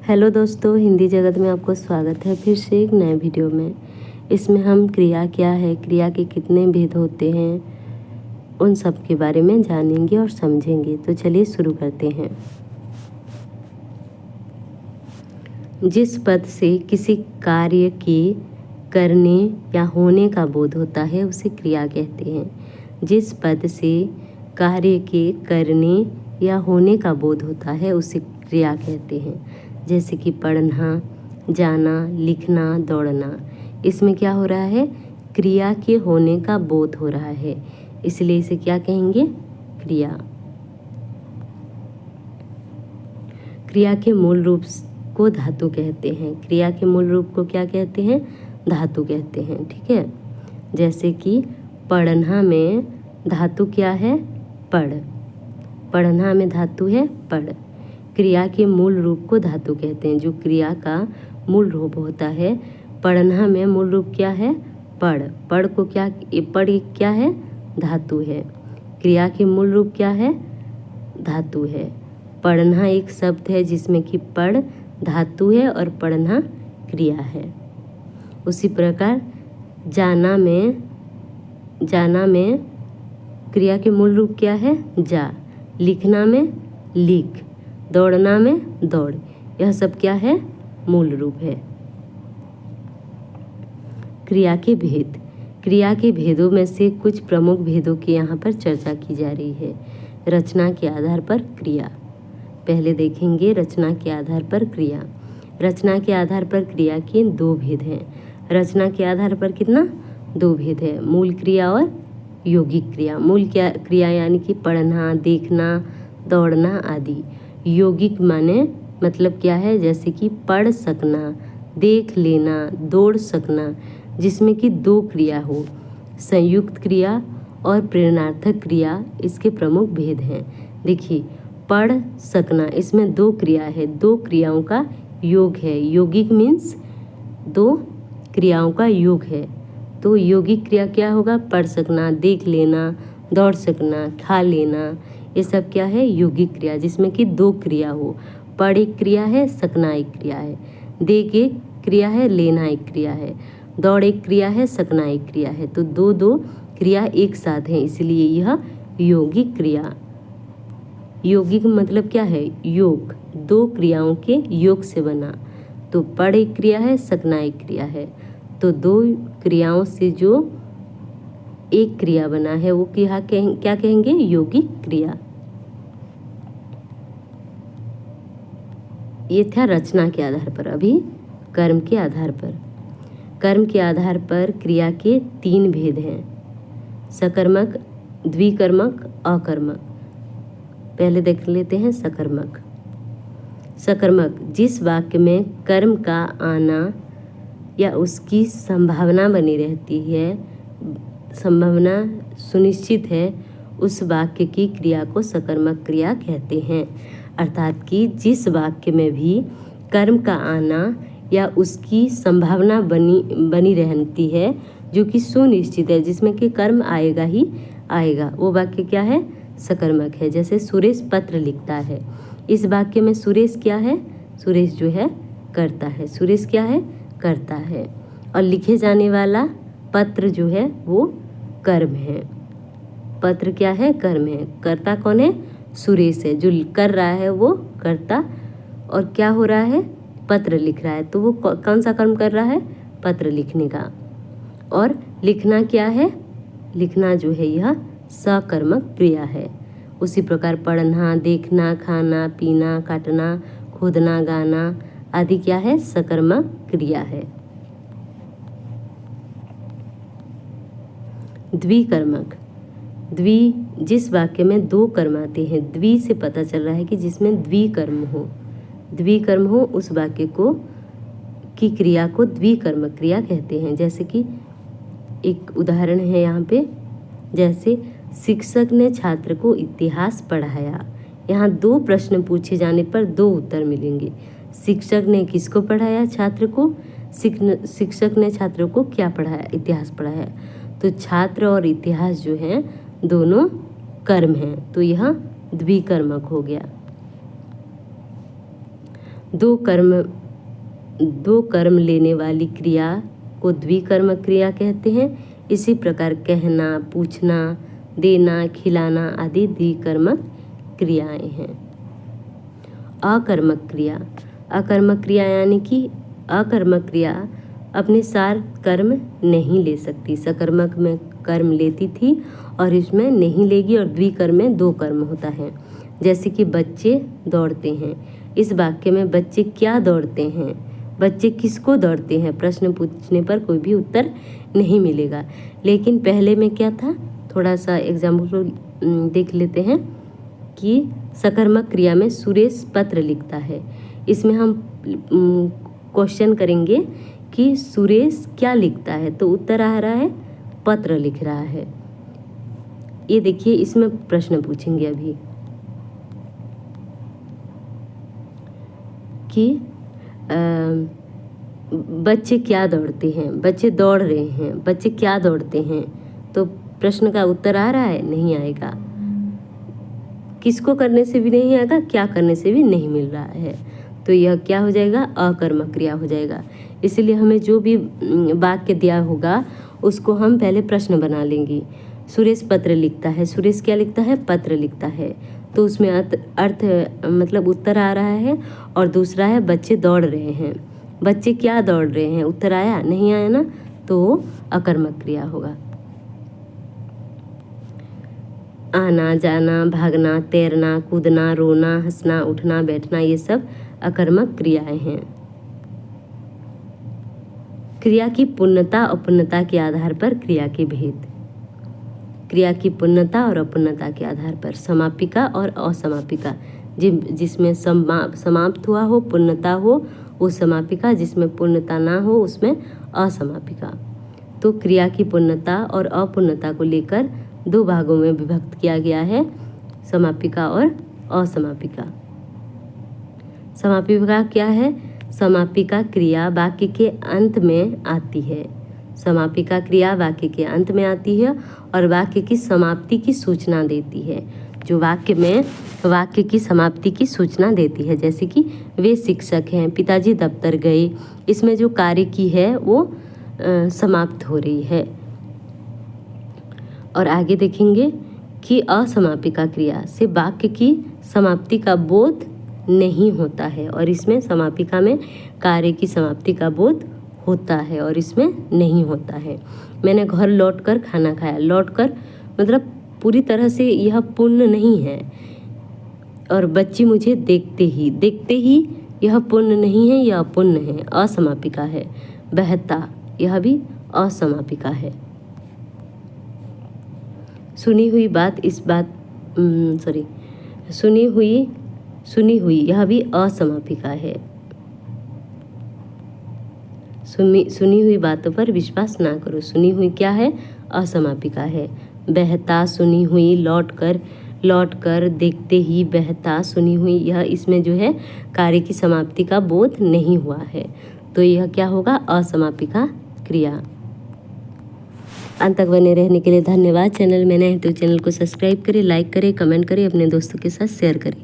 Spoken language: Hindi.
हेलो दोस्तों, हिंदी जगत में आपको स्वागत है फिर से एक नए वीडियो में। इसमें हम क्रिया क्या है, क्रिया के कितने भेद होते हैं, उन सब के बारे में जानेंगे और समझेंगे। तो चलिए शुरू करते हैं। जिस पद से किसी कार्य के करने या होने का बोध होता है उसे क्रिया कहते हैं। जिस पद से कार्य के करने या होने का बोध होता है उसे क्रिया कहते हैं। जैसे कि पढ़ना, जाना, लिखना, दौड़ना। इसमें क्या हो रहा है, क्रिया के होने का बोध हो रहा है, इसलिए इसे क्या कहेंगे, क्रिया। क्रिया के मूल रूप को धातु कहते हैं। क्रिया के मूल रूप को क्या कहते हैं, धातु कहते हैं। ठीक है। जैसे कि पढ़ना में धातु क्या है, पढ़। पढ़ना में धातु है पढ़। क्रिया के मूल रूप को धातु कहते हैं। जो क्रिया का मूल रूप होता है, पढ़ना में मूल रूप क्या है, पढ़। पढ़ को क्या, पढ़ क्या है, धातु है। क्रिया के मूल रूप क्या है, धातु है। पढ़ना एक शब्द है जिसमें कि पढ़ धातु है और पढ़ना क्रिया है। उसी प्रकार जाना में क्रिया के मूल रूप क्या है, जा। लिखना में लिख। दौड़ना में दौड़। यह सब क्या है, मूल रूप है। क्रिया के भेद। क्रिया के भेदों में से कुछ प्रमुख भेदों की यहाँ पर चर्चा की जा रही है। रचना के आधार पर क्रिया। पहले देखेंगे रचना के आधार पर क्रिया। रचना के आधार पर क्रिया के दो भेद हैं। रचना के आधार पर कितना, दो भेद है, मूल क्रिया और यौगिक क्रिया। मूल क्रिया यानी कि पढ़ना, देखना, दौड़ना आदि। यौगिक माने मतलब क्या है, जैसे कि पढ़ सकना, देख लेना, दौड़ सकना, जिसमें कि दो क्रिया हो। संयुक्त क्रिया और प्रेरणार्थक क्रिया इसके प्रमुख भेद हैं। देखिए, पढ़ सकना, इसमें दो क्रिया है, दो क्रियाओं का योग है। यौगिक मीन्स दो क्रियाओं का योग है। तो यौगिक क्रिया क्या होगा, पढ़ सकना, देख लेना, दौड़ सकना, खा लेना, ये सब क्या है, यौगिक क्रिया, जिसमें कि दो क्रिया हो। पढ़ एक क्रिया है, सकना एक क्रिया है। देख एक क्रिया है, लेना एक क्रिया है। दौड़ एक क्रिया है, सकना एक क्रिया है। तो दो दो क्रिया एक साथ हैं, इसलिए यह यौगिक क्रिया। यौगिक मतलब क्या है, योग, दो क्रियाओं के योग से बना। तो पढ़ एक क्रिया है, सकना एक क्रिया है। तो दो क्रियाओं से जो एक क्रिया बना है वो क्या कहेंगे, यौगिक क्रिया। ये था रचना के आधार पर। अभी कर्म के आधार पर। कर्म के आधार पर क्रिया के तीन भेद हैं, सकर्मक, द्विकर्मक, अकर्मक। पहले देख लेते हैं सकर्मक। सकर्मक, जिस वाक्य में कर्म का आना या उसकी संभावना बनी रहती है, संभावना सुनिश्चित है, उस वाक्य की क्रिया को सकर्मक क्रिया कहते हैं। अर्थात कि जिस वाक्य में भी कर्म का आना या उसकी संभावना बनी रहती है, जो कि सुनिश्चित है, जिसमें कि कर्म आएगा ही आएगा, वो वाक्य क्या है, सकर्मक है। जैसे सुरेश पत्र लिखता है, इस वाक्य में सुरेश क्या है, सुरेश जो है करता है। सुरेश क्या है, करता है। और लिखे जाने वाला पत्र जो है वो कर्म है। पत्र क्या है, कर्म है। कर्ता कौन है, सुरेश है। जो कर रहा है वो कर्ता, और क्या हो रहा है, पत्र लिख रहा है। तो वो कौन सा कर्म कर रहा है, पत्र लिखने का। और लिखना क्या है, लिखना जो है यह सकर्मक क्रिया है। उसी प्रकार पढ़ना, देखना, खाना, पीना, काटना, खोदना, गाना आदि क्या है, सकर्मक क्रिया है। द्विकर्मक। जिस वाक्य में दो कर्म आते हैं, द्वि से पता चल रहा है कि जिसमें द्विकर्म हो, द्विकर्म हो, उस वाक्य की क्रिया को द्विकर्मक क्रिया कहते हैं। जैसे कि एक उदाहरण है यहाँ पे, जैसे शिक्षक ने छात्र को इतिहास पढ़ाया। यहाँ दो प्रश्न पूछे जाने पर दो उत्तर मिलेंगे। शिक्षक ने किसको पढ़ाया, छात्र को। शिक्षक ने छात्र को क्या पढ़ाया, इतिहास पढ़ाया। तो छात्र और इतिहास जो हैं दोनों कर्म हैं, तो यह द्विकर्मक हो गया। दो कर्म लेने वाली क्रिया को द्विकर्मक क्रिया कहते हैं। इसी प्रकार कहना, पूछना, देना, खिलाना आदि द्विकर्मक क्रियाएं हैं। अकर्मक क्रिया। अकर्मक क्रिया यानी कि अकर्मक क्रिया अपने सार कर्म नहीं ले सकती। सकर्मक में कर्म लेती थी और इसमें नहीं लेगी, और द्विकर्म में 2 कर्म होता है। जैसे कि बच्चे दौड़ते हैं। इस वाक्य में बच्चे क्या दौड़ते हैं, बच्चे किसको दौड़ते हैं, प्रश्न पूछने पर कोई भी उत्तर नहीं मिलेगा। लेकिन पहले में क्या था, थोड़ा सा एग्जाम्पल देख लेते हैं कि सकर्मक क्रिया में सुरेश पत्र लिखता है। इसमें हम क्वेश्चन करेंगे कि सुरेश क्या लिखता है, तो उत्तर आ रहा है पत्र लिख रहा है। ये देखिए, इसमें प्रश्न पूछेंगे अभी कि बच्चे क्या दौड़ते हैं, बच्चे दौड़ रहे हैं, बच्चे क्या दौड़ते हैं, तो प्रश्न का उत्तर आ रहा है, नहीं आएगा। किसको करने से भी नहीं आएगा, क्या करने से भी नहीं मिल रहा है, तो यह क्या हो जाएगा, अकर्मक क्रिया हो जाएगा। इसलिए हमें जो भी वाक्य दिया होगा उसको हम पहले प्रश्न बना लेंगे। सुरेश पत्र लिखता है, सुरेश क्या लिखता है, पत्र लिखता है, तो उसमें अर्थ मतलब उत्तर आ रहा है। और दूसरा है बच्चे दौड़ रहे हैं, बच्चे क्या दौड़ रहे हैं, उत्तर आया, नहीं आया ना, तो अकर्मक क्रिया होगा। आना, जाना, भागना, तैरना, कूदना, रोना, हंसना, उठना, बैठना, ये सब अकर्मक क्रियाएं हैं। क्रिया की पूर्णता और अपूर्णता के आधार पर क्रिया के भेद। क्रिया की पूर्णता और अपूर्णता के आधार पर समापिका और असमापिका। जिसमें समाप्त हुआ हो, पूर्णता हो, वो समापिका, जिसमें पूर्णता ना हो उसमें असमापिका। तो क्रिया की पूर्णता और अपूर्णता को लेकर 2 भागों में विभक्त किया गया है, समापिका और असमापिका। समापिका क्या है, समापिका क्रिया वाक्य के अंत में आती है। समापिका क्रिया वाक्य के अंत में आती है और वाक्य की समाप्ति की सूचना देती है। जो वाक्य में वाक्य की समाप्ति की सूचना देती है, जैसे कि वे शिक्षक हैं, पिताजी दफ्तर गए, इसमें जो कार्य की है वो समाप्त हो रही है। और आगे देखेंगे कि असमापिका क्रिया से वाक्य की समाप्ति का बोध नहीं होता है, और इसमें समापिका में कार्य की समाप्ति का बोध होता है और इसमें नहीं होता है। मैंने घर लौटकर खाना खाया, लौटकर मतलब पूरी तरह से यह पूर्ण नहीं है। और बच्ची मुझे देखते ही यह पूर्ण नहीं है, यह अपूर्ण है, असमापिका है। बहता, यह भी असमापिका है। सुनी हुई यह भी असमापिका है। सुनी हुई बातों पर विश्वास ना करो। सुनी हुई क्या है, असमापिका है। बहता, सुनी हुई, लौटकर, देखते ही, बहता, सुनी हुई, यह इसमें जो है कार्य की समाप्ति का बोध नहीं हुआ है, तो यह क्या होगा, असमापिका क्रिया। अंत तक बने रहने के लिए धन्यवाद। चैनल में नए हैं तो चैनल को सब्सक्राइब करें, लाइक करें, कमेंट करें, अपने दोस्तों के साथ शेयर करें।